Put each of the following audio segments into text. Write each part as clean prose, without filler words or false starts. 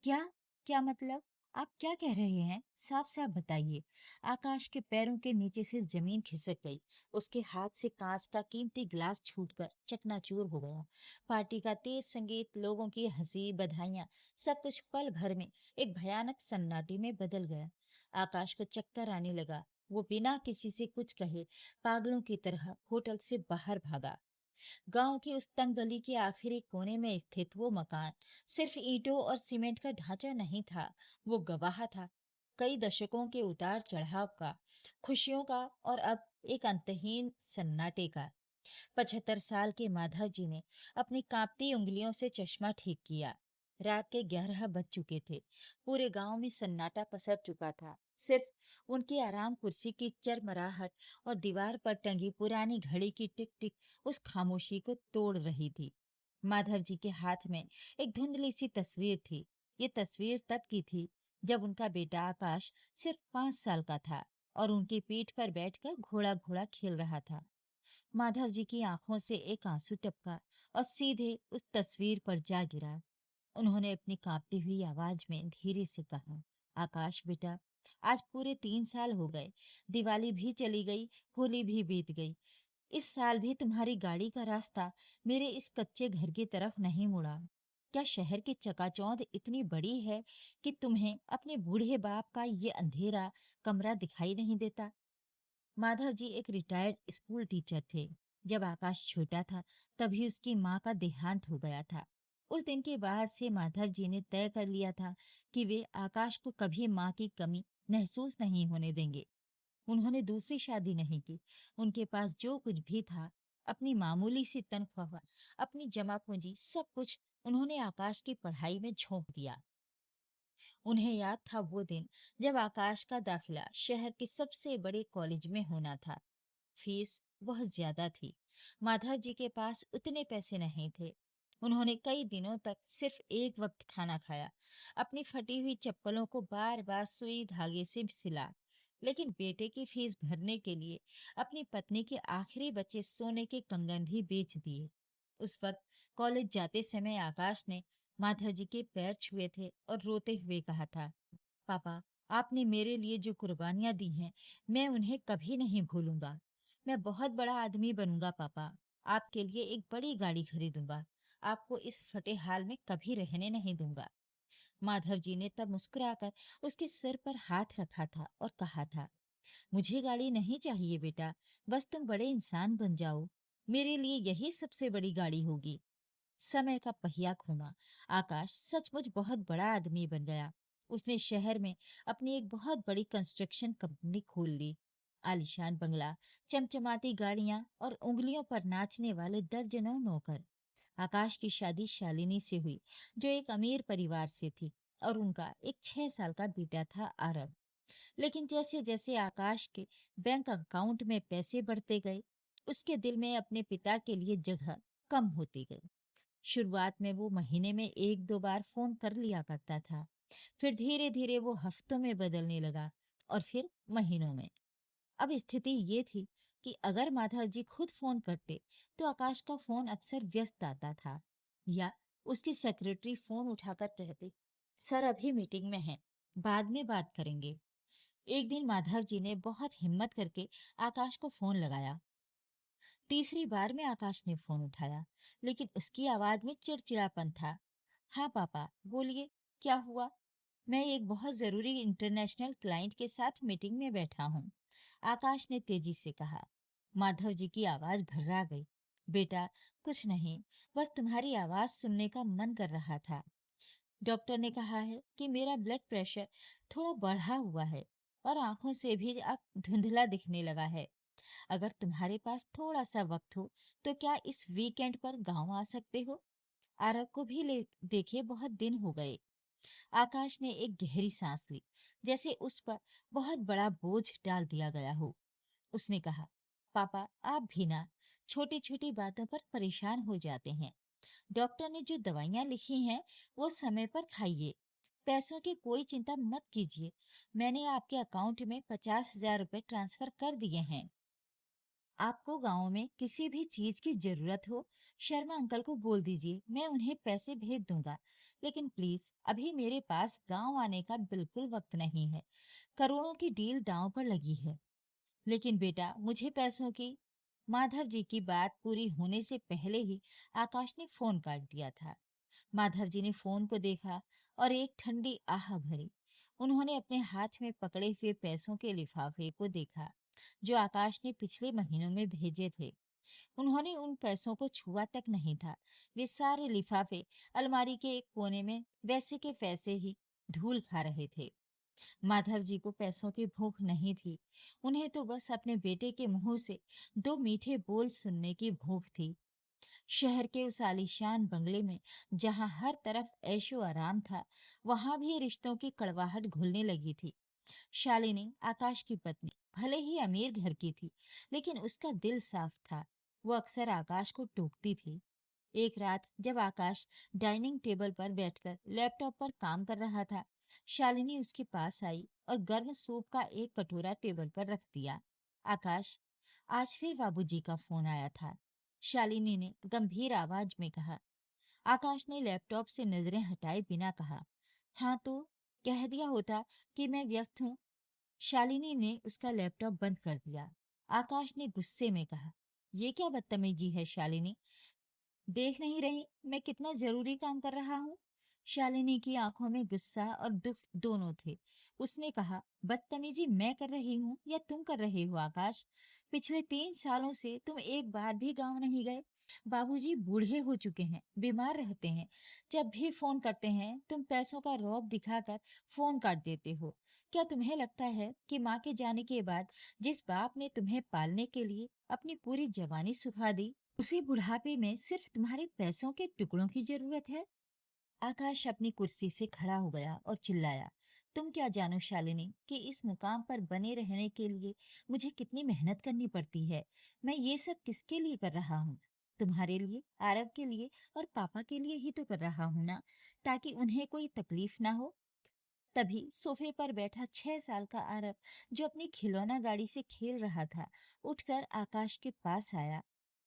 क्या? क्या मतलब? आप क्या कह रहे हैं? साफ-साफ बताइए। आकाश के पैरों के नीचे से जमीन खिसक गई। उसके हाथ से कांच का कीमती गिलास छूटकर चकनाचूर हो गया। पार्टी का तेज संगीत, लोगों की हंसी, बधाइयां, सब कुछ पल भर में एक भयानक सन्नाटे में बदल गया। आकाश को चक्कर आने लगा। वो बिना किसी से कुछ कहे पागलों की तरह होटल से बाहर भागा। गांव की उस तंग गली के आखिरी कोने में स्थित वो मकान सिर्फ ईंटों और सीमेंट का ढांचा नहीं था। वो गवाह था कई दशकों के उतार चढ़ाव का, खुशियों का और अब एक अंतहीन सन्नाटे का। 75 साल के माधव जी ने अपनी कांपती उंगलियों से चश्मा ठीक किया। रात के 11 बज चुके थे। पूरे गांव में सन्नाटा पसर चुका था। सिर्फ उनकी आराम कुर्सी की चरमराहट और दीवार पर टंगी पुरानी घड़ी की टिक टिक उस खामोशी को तोड़ रही थी। माधव जी के हाथ में एक धुंधली सी तस्वीर थी। ये तस्वीर तब की थी जब उनका बेटा आकाश सिर्फ 5 साल का था और उनकी पीठ पर बैठकर घोड़ा घोड़ा खेल रहा था। माधव जी की आंखों से एक आंसू टपका और सीधे उस तस्वीर पर जा गिरा। उन्होंने अपनी कांपती हुई आवाज में धीरे से कहा, आकाश बेटा, आज पूरे 3 साल हो गए। दिवाली भी चली गई, होली भी बीत गई। इस साल भी तुम्हारी गाड़ी का रास्ता मेरे इस कच्चे घर की तरफ नहीं मुड़ा। क्या शहर की चकाचौंध इतनी बड़ी है कि तुम्हें अपने बूढ़े बाप का ये अंधेरा कमरा दिखाई नहीं देता? माधव जी एक रिटायर्ड स्कूल टीचर थे। जब आकाश छोटा था तभी उसकी माँ का देहांत हो गया था। उस दिन के बाद से माधव जी ने तय कर लिया था कि वे आकाश को कभी माँ की कमी महसूस नहीं होने देंगे। उन्होंने दूसरी शादी नहीं की। उनके पास जो कुछ भी था, अपनी मामूली सी तनख्वाह, अपनी जमा पूंजी, सब कुछ उन्होंने आकाश की पढ़ाई में झोंक दिया। उन्हें याद था वो दिन जब आकाश का दाखिला शहर के सबसे बड़े कॉलेज में होना था। फीस बहुत ज्यादा थी। माधव जी के पास उतने पैसे नहीं थे। उन्होंने कई दिनों तक सिर्फ एक वक्त खाना खाया, अपनी फटी हुई चप्पलों को बार बार सुई धागे से सिला। लेकिन बेटे की फीस भरने के लिए अपनी पत्नी के आखिरी बचे सोने के कंगन भी बेच दिए। उस वक्त कॉलेज जाते समय आकाश ने माधव जी के पैर छुए थे और रोते हुए कहा था, पापा, आपने मेरे लिए जो कुर्बानियां दी हैं, मैं उन्हें कभी नहीं भूलूंगा। मैं बहुत बड़ा आदमी बनूंगा पापा। आपके लिए एक बड़ी गाड़ी खरीदूंगा। आपको इस फटे हाल में कभी रहने नहीं दूंगा। माधव जी ने तब मुस्कुराकर उसके सिर पर हाथ रखा था और कहा था, मुझे गाड़ी नहीं चाहिए बेटा, बस तुम बड़े इंसान बन जाओ। मेरे लिए यही सबसे बड़ी गाड़ी होगी। समय का पहिया घूमा। आकाश सचमुच बहुत बड़ा आदमी बन गया। उसने शहर में अपनी एक बहुत बड़ी कंस्ट्रक्शन कंपनी खोल ली। आलीशान बंगला, चमचमाती गाड़ियां और उंगलियों पर नाचने वाले दर्जनों नौकर। आकाश की शादी शालिनी से हुई, जो एक अमीर परिवार से थी, और उनका एक 6 साल का बेटा था आरव। लेकिन जैसे जैसे आकाश के बैंक अकाउंट में पैसे बढ़ते गए, उसके दिल में अपने पिता के लिए जगह कम होती गई। शुरुआत में वो महीने में एक दो बार फोन कर लिया करता था। फिर धीरे धीरे वो हफ्तों में बदलने लगा और फिर महीनों में। अब स्थिति ये थी कि अगर माधव जी खुद फोन करते तो आकाश का फोन अक्सर व्यस्त आता था, या उसकी सेक्रेटरी फोन उठाकर कहती, सर अभी मीटिंग में है, बाद में बात करेंगे। एक दिन माधव जी ने बहुत हिम्मत करके आकाश को फोन लगाया। तीसरी बार में आकाश ने फोन उठाया, लेकिन उसकी आवाज में चिड़चिड़ापन था। हाँ पापा, बोलिए, क्या हुआ? मैं एक बहुत जरूरी इंटरनेशनल क्लाइंट के साथ मीटिंग में बैठा हूँ, आकाश ने तेजी से कहा। माधव जी की आवाज भर्रा गई। बेटा, कुछ नहीं, बस तुम्हारी आवाज सुनने का मन कर रहा था। डॉक्टर ने कहा है कि मेरा ब्लड प्रेशर थोड़ा बढ़ा हुआ है और आंखों से भी अब धुंधला दिखने लगा है। अगर तुम्हारे पास थोड़ा सा वक्त हो तो क्या इस वीकेंड पर गांव आ सकते हो? आरव को भी ले देखे बहुत दिन हो गए। आकाश ने एक गहरी सांस ली, जैसे उस पर बहुत बड़ा बोझ डाल दिया गया हो। उसने कहा, पापा, आप भी ना छोटी छोटी बातों पर परेशान हो जाते हैं। डॉक्टर ने जो दवाइयां लिखी हैं वो समय पर खाइए। पैसों की कोई चिंता मत कीजिए। मैंने आपके अकाउंट में 50,000 रुपए ट्रांसफर कर दिए हैं। आपको गांव में किसी भी चीज की जरूरत हो, शर्मा अंकल को बोल दीजिए, मैं उन्हें पैसे भेज दूंगा। लेकिन प्लीज अभी मेरे पास गांव आने का बिल्कुल वक्त नहीं है। करोड़ों की डील दांव पर लगी है। लेकिन बेटा मुझे पैसों की। माधव जी की बात पूरी होने से पहले ही आकाश ने फोन काट दिया था। माधव जी ने फोन को देखा और एक ठंडी आह भरी। उन्होंने अपने हाथ में पकड़े हुए पैसों के लिफाफे को देखा जो आकाश ने पिछले महीनों में भेजे थे। उन्होंने उन पैसों को छुआ तक नहीं था। वे सारे लिफाफे अलमारी के एक कोने में वैसे के वैसे ही धूल खा रहे थे। माधव जी को पैसों की भूख नहीं थी। उन्हें तो बस अपने बेटे के मुंह से दो मीठे बोल सुनने की भूख थी। शहर के उस आलीशान बंगले में जहां हर तरफ ऐशो आराम था, वहां भी रिश्तों की कड़वाहट घुलने लगी थी। शालिनी आकाश की पत्नी भले ही अमीर घर की थी, लेकिन उसका दिल साफ था। वो अक्सर आकाश को टोकती थी। एक रात जब आकाश डाइनिंग टेबल पर बैठकर लैपटॉप पर काम कर रहा था, शालिनी उसके पास आई और गर्म सूप का एक कटोरा टेबल पर रख दिया। आकाश, आज फिर बाबूजी का फोन आया था, शालिनी ने गंभीर आवाज में कहा। आकाश ने लैपटॉप से नजरें हटाए बिना कहा, हाँ तो कह दिया होता कि मैं व्यस्त हूँ। शालिनी ने उसका लैपटॉप बंद कर दिया। आकाश ने गुस्से में कहा, ये क्या बदतमीजी है शालिनी? देख नहीं रही मैं कितना जरूरी काम कर रहा हूँ? शालिनी की आंखों में गुस्सा और दुख दोनों थे। उसने कहा, बदतमीजी मैं कर रही हूँ या तुम कर रहे हो आकाश? पिछले 3 सालों से तुम एक बार भी गांव नहीं गए। बाबूजी बूढ़े हो चुके हैं, बीमार रहते हैं। जब भी फोन करते हैं तुम पैसों का रौब दिखाकर फोन काट देते हो। क्या तुम्हें लगता है कि माँ के जाने के बाद जिस बाप ने तुम्हें पालने के लिए अपनी पूरी जवानी सुखा दी, उसे बुढ़ापे में सिर्फ तुम्हारे पैसों के टुकड़ों की जरूरत है? आकाश अपनी कुर्सी से खड़ा हो गया और चिल्लाया, तुम क्या जानो शालिनी कि इस मुकाम पर बने रहने के लिए मुझे कितनी मेहनत करनी पड़ती है। मैं ये सब किसके लिए कर रहा हूँ? तुम्हारे लिए, आरव के लिए और पापा के लिए ही तो कर रहा हूँ ना, ताकि उन्हें कोई तकलीफ ना हो। तभी सोफे पर बैठा 6 साल का आरव, जो अपनी खिलौना गाड़ी से खेल रहा था, उठकर आकाश के पास आया।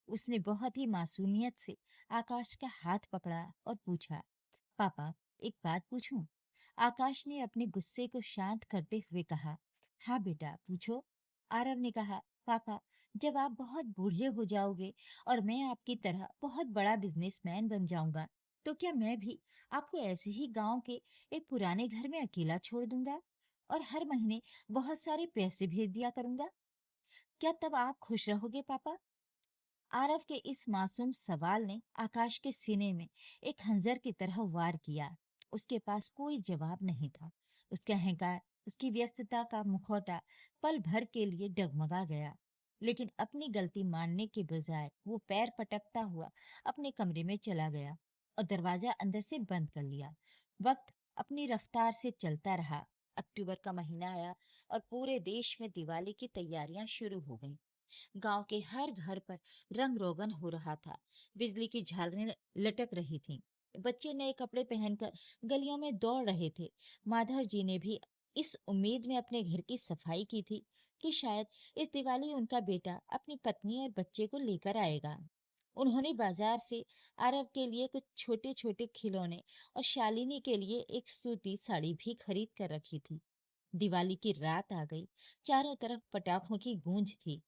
उसने बहुत ही मासूमियत से आकाश का हाथ पकड़ा और पूछा, पापा एक बात पूछूं? आकाश ने अपने गुस्से को शांत करते हुए कहा, हाँ बेटा पूछो। आरव ने कहा, पापा जब आप बहुत बूढ़े हो जाओगे और मैं आपकी तरह बहुत बड़ा बिजनेसमैन बन जाऊंगा, तो क्या मैं भी आपको ऐसे ही गांव के एक पुराने घर में अकेला छोड़ दूंगा और हर महीने बहुत सारे पैसे भेज दिया करूंगा? क्या तब आप खुश रहोगे पापा? आरव के इस मासूम सवाल ने आकाश के सीने में एक खंजर की तरह वार किया। उसके पास कोई जवाब नहीं था। उसका अहंकार, उसकी व्यस्तता का मुखौटा पल भर के लिए डगमगा गया। लेकिन अपनी गलती मानने के बजाय वो पैर पटकता हुआ अपने कमरे में चला गया और दरवाजा अंदर से बंद कर लिया। वक्त अपनी रफ्तार से चलता रहा। अक्टूबर का महीना आया और पूरे देश में दिवाली की तैयारियां शुरू हो गईं। गांव के हर घर पर रंग रोगन हो रहा था। बिजली की झालरें लटक रही थीं। बच्चे नए कपड़े पहनकर गलियों में दौड़ रहे थे। माधव जी ने भी इस उम्मीद में अपने घर की सफाई की थी कि शायद इस दिवाली उनका बेटा अपनी पत्नी और बच्चे को लेकर आएगा। उन्होंने बाजार से आरव के लिए कुछ छोटे छोटे खिलौने और शालिनी के लिए एक सूती साड़ी भी खरीद कर रखी थी। दिवाली की रात आ गई। चारों तरफ पटाखों की गूंज थी।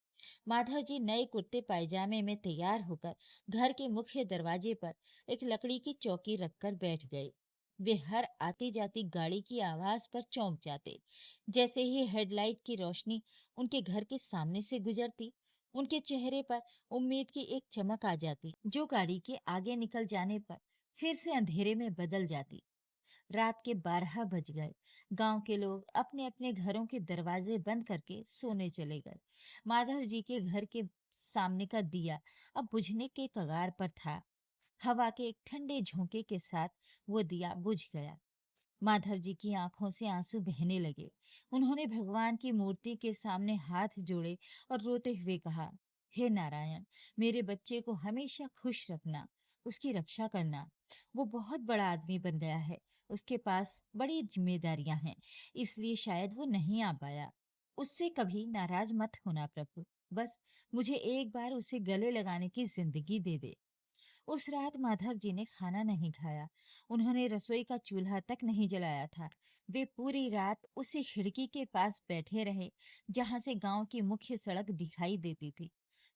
माधव जी नए कुर्ते पायजामे में तैयार होकर घर के मुख्य दरवाजे पर एक लकड़ी की चौकी रखकर बैठ गए। वे हर आती जाती गाड़ी की आवाज पर चौंक जाते। जैसे ही हेडलाइट की रोशनी उनके घर के सामने से गुजरती, उनके चेहरे पर उम्मीद की एक चमक आ जाती, जो गाड़ी के आगे निकल जाने पर फिर से अंधेरे में बदल जाती। रात के 12 बज गए। गांव के लोग अपने अपने घरों के दरवाजे बंद करके सोने चले गए। माधव जी के घर के सामने का दिया अब बुझने के कगार पर था। हवा के एक ठंडे झोंके के साथ वो दिया बुझ गया। माधव जी की आंखों से आंसू बहने लगे। उन्होंने भगवान की मूर्ति के सामने हाथ जोड़े और रोते हुए कहा, हे नारायण, मेरे बच्चे को हमेशा खुश रखना, उसकी रक्षा करना। वो बहुत बड़ा आदमी बन गया है, उसके पास बड़ी जिम्मेदारियां हैं, इसलिए शायद वो नहीं आ पाया। उससे कभी नाराज मत होना प्रभु। बस मुझे एक बार उसे गले लगाने की जिंदगी दे दे। उस रात माधव जी ने खाना नहीं खाया। उन्होंने रसोई का चूल्हा तक नहीं जलाया था। वे पूरी रात उसी खिड़की के पास बैठे रहे जहां से गांव की मुख्य सड़क दिखाई देती थी।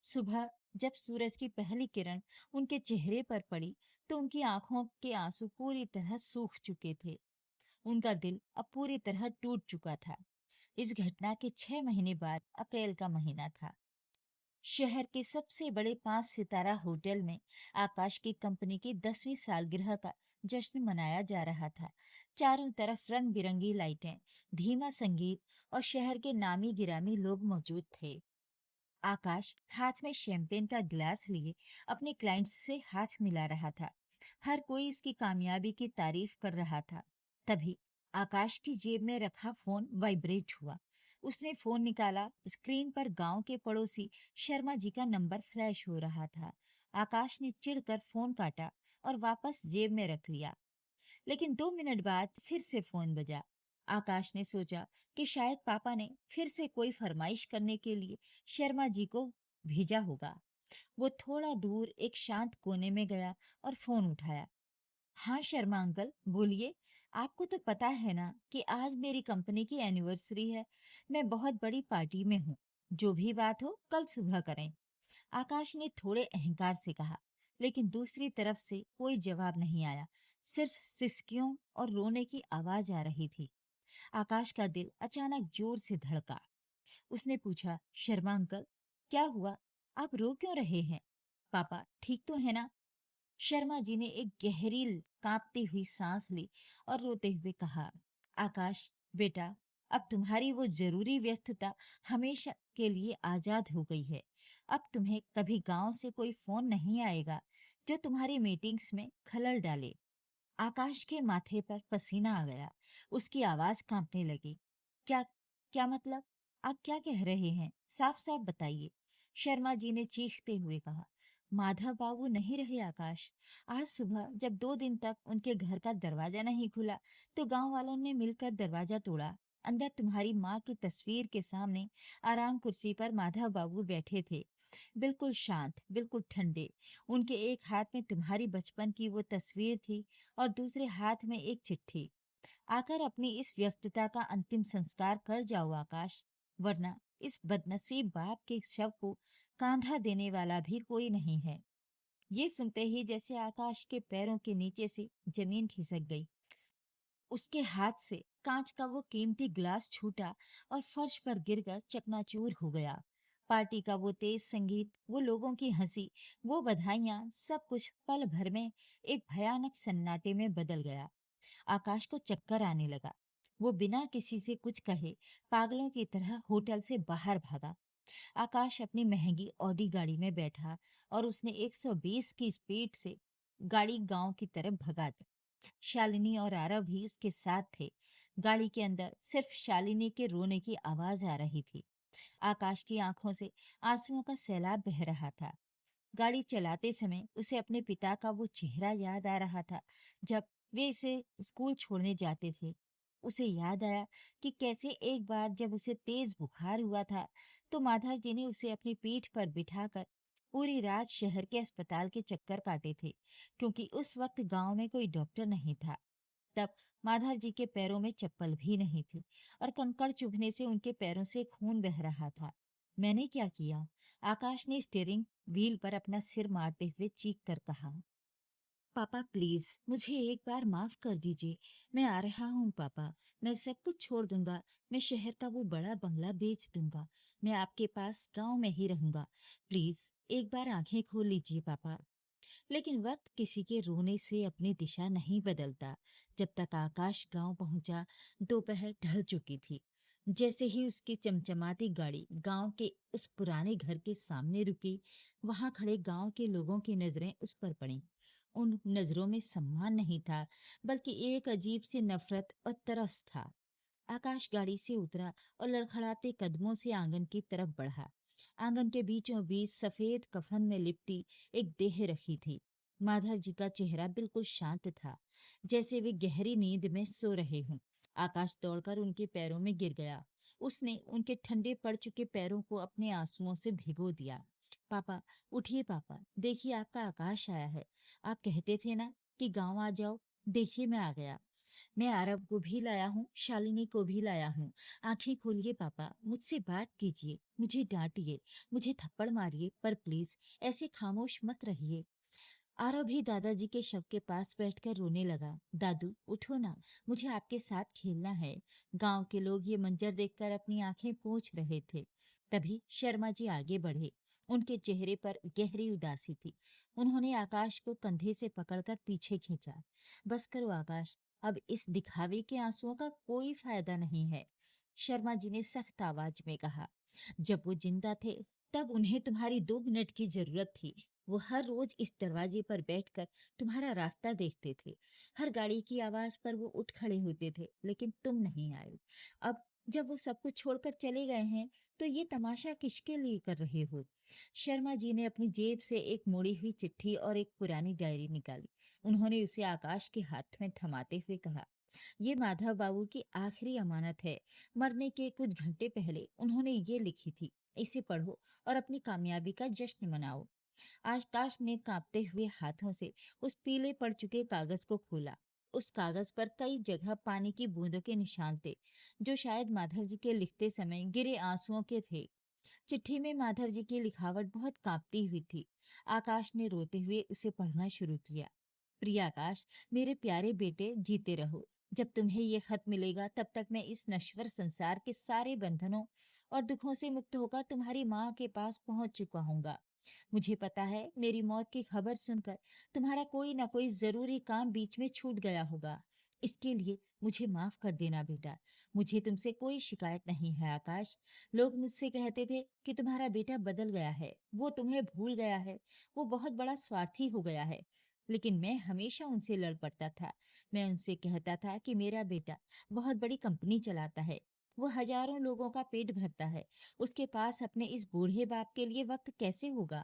सुबह जब सूरज की पहली किरण उनके चेहरे पर पड़ी तो उनकी आंखों के आंसू पूरी तरह सूख चुके थे। उनका दिल अब पूरी तरह टूट चुका था। इस घटना के 6 महीने बाद अप्रैल का महीना था। शहर के सबसे बड़े 5 सितारा होटल में आकाश की कंपनी की 10वीं सालगिरह का जश्न मनाया जा रहा था। चारों तरफ रंग बिरंगी लाइटें, धीमा संगीत और शहर के नामी गिरामी लोग मौजूद थे। आकाश हाथ में शैंपेन का गिलास लिए अपने क्लाइंट्स से हाथ मिला रहा था। हर कोई उसकी कामयाबी की तारीफ कर रहा था। तभी आकाश की जेब में रखा फोन वाइब्रेट हुआ। उसने फोन निकाला। स्क्रीन पर गांव के पड़ोसी शर्मा जी का नंबर फ्लैश हो रहा था। आकाश ने चिढ़कर फोन काटा और वापस जेब में रख लिया। लेकिन 2 मिनट बाद फिर से फोन बजा। आकाश ने सोचा कि शायद पापा ने फिर से कोई फरमाइश करने के लिए शर्मा जी को भेजा होगा। वो थोड़ा दूर एक शांत कोने में गया और फोन उठाया। हाँ शर्मा अंकल, बोलिए। आपको तो पता है ना कि आज मेरी कंपनी की एनिवर्सरी है। मैं बहुत बड़ी पार्टी में हूँ। जो भी बात हो कल सुबह करें। आकाश ने थोड़े अहंकार से कहा। लेकिन दूसरी तरफ से कोई जवाब नहीं आया। सिर्फ सिसकियों और रोने की आवाज आ रही थी। आकाश का दिल अचानक जोर से धड़का। उसने पूछा, शर्मा अंकल, क्या हुआ? आप रो क्यों रहे हैं? पापा ठीक तो है ना? शर्मा जी ने एक गहरी कांपती हुई सांस ली और रोते हुए कहा, आकाश बेटा, अब तुम्हारी वो जरूरी व्यस्तता हमेशा के लिए आजाद हो गई है। अब तुम्हें कभी गांव से कोई फोन नहीं आएगा जो तुम्हारी मीटिंग्स में खलल डाले। आकाश के माथे पर पसीना आ गया। उसकी आवाज कांपने लगी। क्या क्या मतलब? आप क्या कह रहे हैं? साफ साफ बताइए। शर्मा जी ने चीखते हुए कहा, माधव बाबू नहीं रहे आकाश। आज सुबह जब 2 दिन तक उनके घर का दरवाजा नहीं खुला तो गांव वालों ने मिलकर दरवाजा तोड़ा। अंदर तुम्हारी माँ की तस्वीर के सामने आराम कुर्सी पर माधव बाबू बैठे थे, बिल्कुल शांत, बिल्कुल ठंडे। उनके एक हाथ में तुम्हारी बचपन की वो तस्वीर थी और दूसरे हाथ में एक चिट्ठी। आकर अपनी इस व्यस्तता का अंतिम संस्कार कर जाओ आकाश, वरना इस बदनसीब बाप के शव को कांधा देने वाला भी कोई नहीं है। ये सुनते ही जैसे आकाश के पैरों के नीचे से जमीन खिसक गई। उसके हाथ से कांच का वो कीमती ग्लास छूटा और फर्श पर गिरकर चकनाचूर हो गया। पार्टी का वो तेज संगीत, वो लोगों की हंसी, वो बधाइयां, सब कुछ पल भर में एक भयानक सन्नाटे में बदल गया। आकाश को चक्कर आने लगा। वो बिना किसी से कुछ कहे पागलों की तरह होटल से बाहर भागा। आकाश अपनी महंगी ऑडी गाड़ी में बैठा और उसने 120 की स्पीड से गाड़ी गांव की तरफ भगा दी। शालिनी और आरव भी उसके साथ थे। गाड़ी के अंदर सिर्फ शालिनी के रोने की आवाज आ रही थी। आकाश की आंखों से आंसुओं का सैलाब बह रहा था। गाड़ी चलाते समय उसे अपने पिता का वो चेहरा याद आ रहा था जब वे इसे स्कूल छोड़ने जाते थे। उसे याद आया कि कैसे एक बार जब उसे तेज बुखार हुआ था तो माधव जी ने उसे अपनी पीठ पर बिठाकर पूरी रात शहर के अस्पताल के चक्कर काटे थे, क्योंकि उस वक्त गांव में कोई डॉक्टर नहीं था। तब माधव जी के पैरों में चप्पल भी नहीं थी और कंकड़ चुभने से उनके पैरों से खून बह रहा था। मैंने क्या किया? आकाश ने स्टीयरिंग व्हील पर अपना सिर मारते हुए चीख कर कहा। पापा प्लीज मुझे एक बार माफ कर दीजिए। मैं आ रहा हूँ पापा। मैं सब कुछ छोड़ दूंगा। मैं शहर का वो बड़ा बंगला बेच दूंगा। मैं आपके पास गांव में ही रहूंगा। प्लीज एक बार आंखें खोल लीजिए पापा। लेकिन वक्त किसी के रोने से अपनी दिशा नहीं बदलता। जब तक आकाश गांव पहुंचा, दोपहर ढल चुकी थी। जैसे ही उसकी चमचमाती गाड़ी गांव के उस पुराने घर के सामने रुकी, वहां खड़े गांव के लोगों की नजरें उस पर पड़ीं। उन नजरों में सम्मान नहीं था, बल्कि एक अजीब सी नफरत और तरस था। आकाश गाड़ी से उतरा और लड़खड़ाते कदमों से आंगन की तरफ बढ़ा। आंगन के बीचों बीच सफेद कफन में लिपटी एक देह रखी थी। माधव जी का चेहरा बिल्कुल शांत था, जैसे वे गहरी नींद में सो रहे हों। आकाश दौड़कर उनके पैरों में गिर गया। उसने उनके ठंडे पड़ चुके पैरों को अपने आंसुओं से भिगो दिया। पापा, उठिए पापा, देखिए आपका आकाश आया है। आप कहते थे ना कि गाँव आ जाओ, देखिए मैं आ गया। मैं आरव को भी लाया हूँ, शालिनी को भी लाया हूँ। आंखें खोलिए पापा, मुझसे बात कीजिए, मुझे डांटिए, मुझे थप्पड़ मारिए, पर प्लीज ऐसे खामोश मत रहिए। आरव भी दादाजी के शव के पास बैठकर रोने लगा। दादू उठो ना, मुझे आपके साथ खेलना है। गांव के लोग ये मंजर देखकर अपनी आंखें पोंछ रहे थे। तभी शर्मा जी आगे बढ़े। उनके चेहरे पर गहरी उदासी थी। उन्होंने आकाश को कंधे से पकड़कर पीछे खींचा। बस करो आकाश, अब इस दिखावे के आंसुओं का कोई फायदा नहीं है, शर्मा जी ने सख्त आवाज में कहा। जब वो जिंदा थे तब उन्हें तुम्हारी 2 मिनट की जरूरत थी। वो हर रोज इस दरवाजे पर बैठकर तुम्हारा रास्ता देखते थे। हर गाड़ी की आवाज पर वो उठ खड़े होते थे, लेकिन तुम नहीं आए। अब जब वो सब कुछ छोड़कर चले गए हैं, तो ये तमाशा किसके लिए कर रहे हो? शर्मा जी ने अपनी जेब से एक मोड़ी हुई चिट्ठी और एक पुरानी डायरी निकाली। उन्होंने उसे आकाश के हाथ में थमाते हुए कहा, ये माधव बाबू की आखिरी अमानत है। मरने के कुछ घंटे पहले उन्होंने ये लिखी थी। इसे पढ़ो और अपनी कामयाबी का जश्न मनाओ। आकाश ने कांपते हुए हाथों से उस पीले पड़ चुके कागज को खोला। उस कागज पर कई जगह पानी की बूंदों के निशान थे, जो शायद माधव जी के लिखते समय गिरे आंसुओं के थे। चिट्ठी में माधव जी की लिखावट बहुत कांपती हुई थी। आकाश ने रोते हुए उसे पढ़ना शुरू किया। प्रिय आकाश, मेरे प्यारे बेटे, जीते रहो। जब तुम्हें ये खत मिलेगा तब तक मैं इस नश्वर संसार के सारे बंधनों और दुखों से मुक्त होकर तुम्हारी माँ के पास पहुंच चुका हूंगा। मुझे पता है मेरी मौत की खबर सुनकर तुम्हारा कोई ना कोई जरूरी काम बीच में छूट गया होगा। इसके लिए मुझे माफ कर देना बेटा। मुझे तुमसे कोई शिकायत नहीं है आकाश। लोग मुझसे कहते थे कि तुम्हारा बेटा बदल गया है, वो तुम्हें भूल गया है, वो बहुत बड़ा स्वार्थी हो गया है। लेकिन मैं हमेशा उनसे लड़ पड़ता था। मैं उनसे कहता था कि मेरा बेटा बहुत बड़ी कंपनी चलाता है, वो हजारों लोगों का पेट भरता है, उसके पास अपने इस बूढ़े बाप के लिए वक्त कैसे होगा?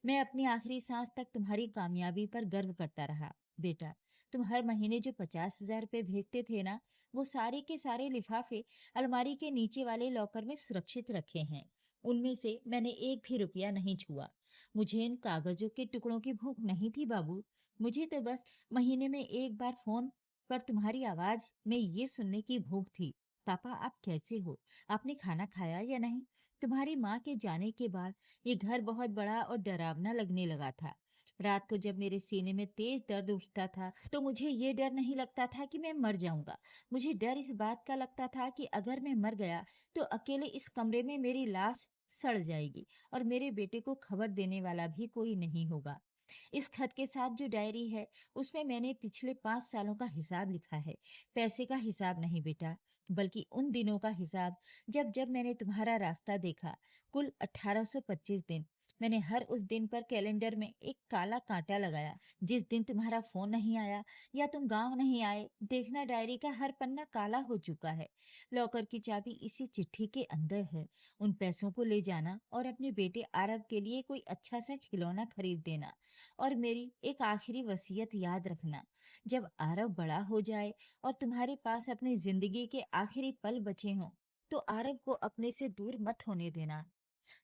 मैं अपनी आखिरी सांस तक तुम्हारी कामयाबी पर गर्व करता रहा। बेटा, तुम हर महीने जो 50,000 रुपये भेजते थे ना, वो सारे के सारे लिफाफे अलमारी के नीचे वाले लॉकर में सुरक्षित रखे हैं। उनमें से मैंने एक भी रुपया नहीं छुआ। मुझे इन कागजों के टुकड़ों की भूख नहीं थी बाबू। मुझे तो बस महीने में एक बार फोन पर तुम्हारी आवाज में ये सुनने की भूख थी, पापा आप कैसे हो, आपने खाना खाया या नहीं? तुम्हारी माँ के जाने के बाद ये घर बहुत बड़ा और डरावना लगने लगा था। रात को जब मेरे सीने में तेज दर्द उठता था, तो मुझे ये डर नहीं लगता था कि मैं मर जाऊंगा। मुझे डर इस बात का लगता था कि अगर मैं मर गया तो अकेले इस कमरे में मेरी लाश सड़ जाएगी और मेरे बेटे को खबर देने वाला भी कोई नहीं होगा। इस खत के साथ जो डायरी है, उसमें मैंने पिछले 5 सालों का हिसाब लिखा है। पैसे का हिसाब नहीं बेटा, बल्कि उन दिनों का हिसाब जब जब मैंने तुम्हारा रास्ता देखा। कुल 1825 दिन। मैंने हर उस दिन पर कैलेंडर में एक काला कांटा लगाया। जिस दिन तुम्हारा फोन नहीं आया या तुम गांव नहीं आए, देखना डायरी का हर पन्ना काला हो चुका है। लॉकर की चाबी इसी चिट्ठी के अंदर है। उन पैसों को ले जाना और अपने बेटे आरव के लिए कोई अच्छा सा खिलौना खरीद देना। और मेरी एक आखिरी वसीयत याद रखना, जब आरव बड़ा हो जाए और तुम्हारे पास अपनी जिंदगी के आखिरी पल बचे हों, तो आरव को अपने से दूर मत होने देना।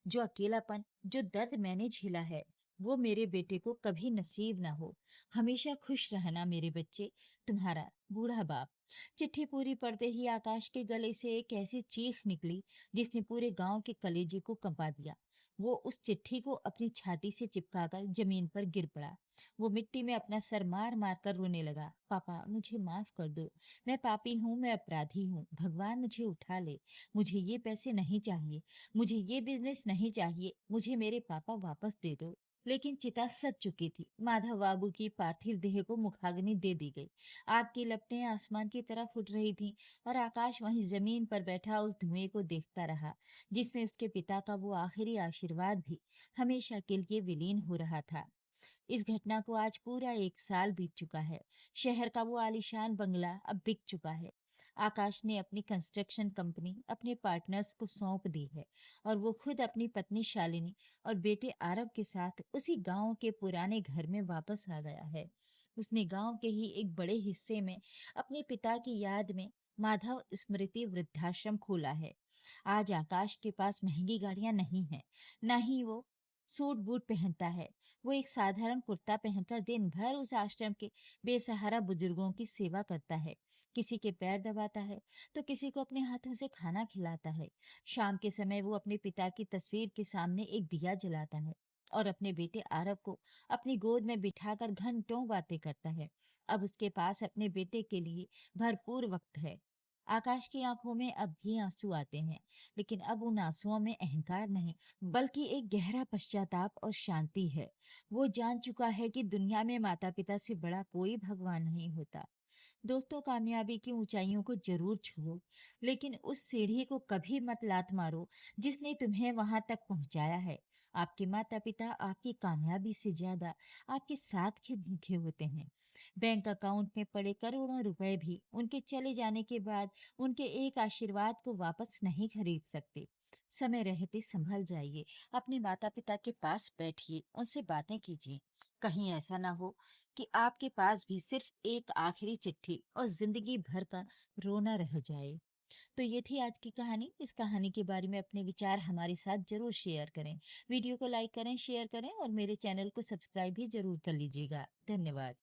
जो अकेलापन, जो दर्द मैंने झेला है, वो मेरे बेटे को कभी नसीब ना हो। हमेशा खुश रहना मेरे बच्चे, तुम्हारा बूढ़ा बाप। चिट्ठी पूरी पढ़ते ही आकाश के गले से एक ऐसी चीख निकली जिसने पूरे गांव के कलेजे को कंपा दिया। वो उस चिट्ठी को अपनी छाती से चिपकाकर जमीन पर गिर पड़ा। वो मिट्टी में अपना सर मार मार कर रोने लगा। पापा मुझे माफ कर दो, मैं पापी हूँ, मैं अपराधी हूँ, भगवान मुझे उठा ले। मुझे ये पैसे नहीं चाहिए, मुझे ये बिजनेस नहीं चाहिए, मुझे मेरे पापा वापस दे दो। लेकिन चिता सज चुकी थी। माधव बाबू की पार्थिव देह को मुखाग्नि दे दी गई। आग की लपटें आसमान की तरफ उठ रही थीं और आकाश वहीं जमीन पर बैठा उस धुएं को देखता रहा, जिसमें उसके पिता का वो आखिरी आशीर्वाद भी हमेशा के लिए विलीन हो रहा था। इस घटना को आज पूरा 1 साल बीत चुका है। शहर का वो आलीशान बंगला अब बिक चुका है। आकाश ने अपनी कंस्ट्रक्शन कंपनी अपने पार्टनर्स को सौंप दी है और वो खुद अपनी पत्नी शालिनी और बेटे आरव के साथ उसी गांव के पुराने घर में वापस आ गया है। उसने गांव के ही एक बड़े हिस्से में अपने पिता की याद में माधव स्मृति वृद्धाश्रम खोला है। आज आकाश के पास महंगी गाड़ियां नहीं है, ना ही वो सूट बूट पहनता है। वो एक साधारण कुर्ता पहनकर दिन भर उस आश्रम के बेसहारा बुजुर्गों की सेवा करता है। किसी के पैर दबाता है तो किसी को अपने हाथों से खाना खिलाता है। शाम के समय वो अपने पिता की तस्वीर के सामने एक दिया जलाता है और अपने बेटे आरव को अपनी गोद में बिठाकर घंटों बातें करता है। अब उसके पास अपने बेटे के लिए भरपूर वक्त है। आकाश की आंखों में अब भी आंसू आते हैं, लेकिन अब उन आंसुओं में अहंकार नहीं, बल्कि एक गहरा पश्चाताप और शांति है। वो जान चुका है कि दुनिया में माता पिता से बड़ा कोई भगवान नहीं होता। दोस्तों, कामयाबी की ऊंचाइयों को जरूर छुओ, लेकिन उस सीढ़ी को कभी मत लात मारो जिसने तुम्हें वहां तक पहुंचाया है। आपके माता पिता आपकी कामयाबी से ज्यादा आपके साथ के भूखे होते हैं। बैंक अकाउंट में पड़े करोड़ों रुपए भी उनके चले जाने के बाद उनके एक आशीर्वाद को वापस नहीं खरीद सकते। समय रहते संभल जाइए, अपने माता पिता के पास बैठिए, उनसे बातें कीजिए। कहीं ऐसा ना हो कि आपके पास भी सिर्फ एक आखिरी चिट्ठी और जिंदगी भर का रोना रह जाए। तो ये थी आज की कहानी। इस कहानी के बारे में अपने विचार हमारे साथ जरूर शेयर करें। वीडियो को लाइक करें, शेयर करें और मेरे चैनल को सब्सक्राइब भी जरूर कर लीजिएगा। धन्यवाद।